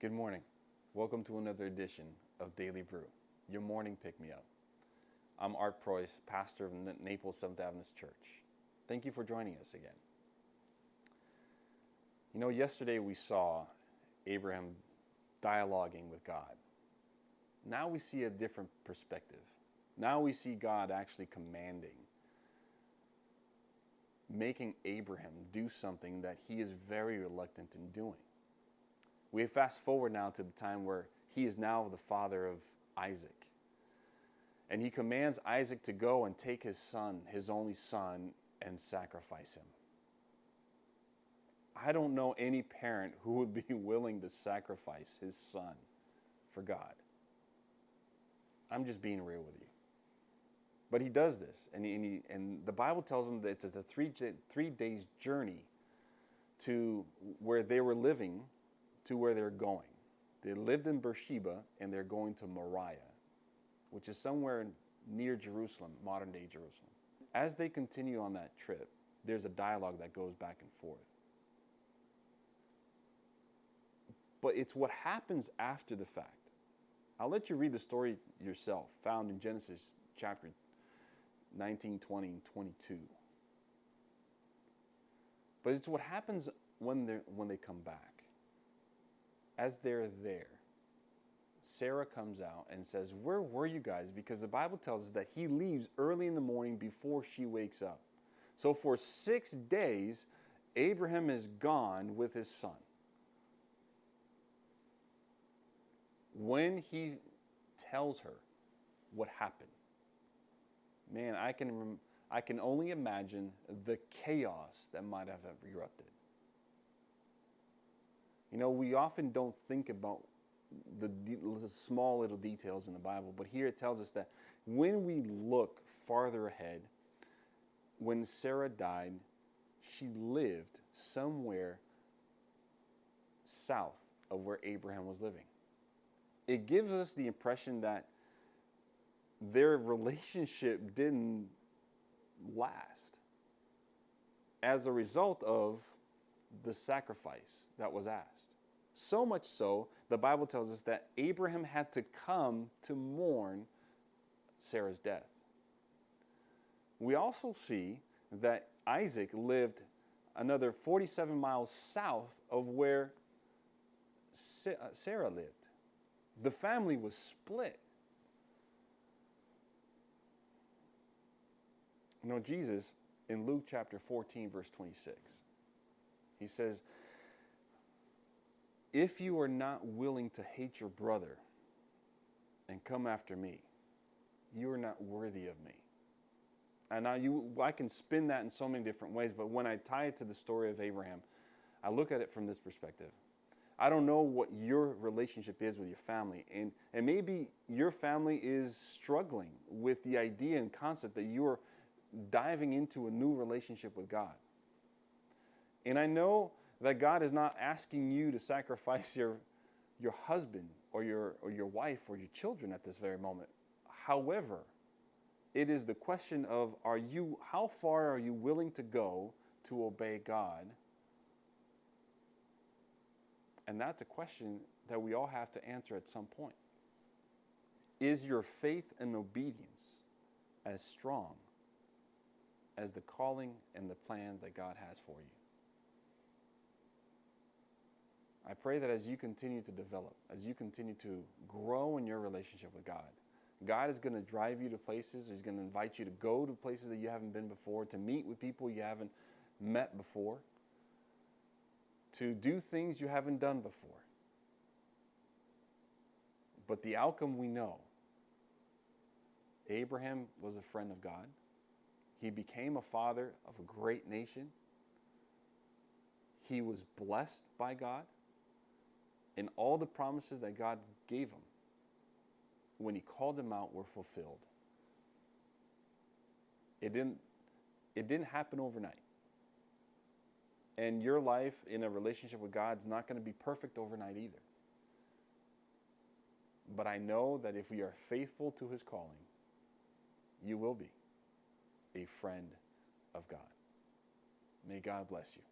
Good morning. Welcome to another edition of Daily Brew, your morning pick-me-up. I'm Art Preuss, pastor of Naples 7th Adventist Church. Thank you for joining us again. You know, yesterday we saw Abraham dialoguing with God. Now we see a different perspective. Now we see God actually commanding, making Abraham do something that he is very reluctant in doing. We fast forward now to the time where he is now the father of Isaac. And he commands Isaac to go and take his son, his only son, and sacrifice him. I don't know any parent who would be willing to sacrifice his son for God. I'm just being real with you. But he does this, and the Bible tells him that it's a three days journey to where they were living to where they're going. They lived in Beersheba, and they're going to Moriah, which is somewhere near Jerusalem, modern-day Jerusalem. As they continue on that trip, there's a dialogue that goes back and forth. But it's what happens after the fact. I'll let you read the story yourself, found in Genesis chapter 19, 20, and 22. But it's what happens when they come back. As they're there, Sarah comes out and says, "Where were you guys?" Because the Bible tells us that he leaves early in the morning before she wakes up. So for 6 days, Abraham is gone with his son. When he tells her what happened, man, I can only imagine the chaos that might have erupted. You know, we often don't think about the small little details in the Bible, but here it tells us that when we look farther ahead, when Sarah died, she lived somewhere south of where Abraham was living. It gives us the impression that their relationship didn't last as a result of the sacrifice that was asked. So much so, the Bible tells us that Abraham had to come to mourn Sarah's death. We also see that Isaac lived another 47 miles south of where Sarah lived. The family was split. You know, Jesus, in Luke chapter 14, verse 26, he says, "If you are not willing to hate your brother and come after me, you are not worthy of me." And now I can spin that in so many different ways, but when I tie it to the story of Abraham, I look at it from this perspective. I don't know what your relationship is with your family, and maybe your family is struggling with the idea and concept that you're diving into a new relationship with God. And I know that God is not asking you to sacrifice your husband or your wife or your children at this very moment. However, it is the question of how far are you willing to go to obey God? And that's a question that we all have to answer at some point. Is your faith and obedience as strong as the calling and the plan that God has for you? I pray that as you continue to develop, as you continue to grow in your relationship with God, God is going to drive you to places. He's going to invite you to go to places that you haven't been before, to meet with people you haven't met before, to do things you haven't done before. But the outcome we know. Abraham was a friend of God. He became a father of a great nation. He was blessed by God. And all the promises that God gave him when he called him out were fulfilled. It didn't happen overnight. And your life in a relationship with God is not going to be perfect overnight either. But I know that if we are faithful to his calling, you will be a friend of God. May God bless you.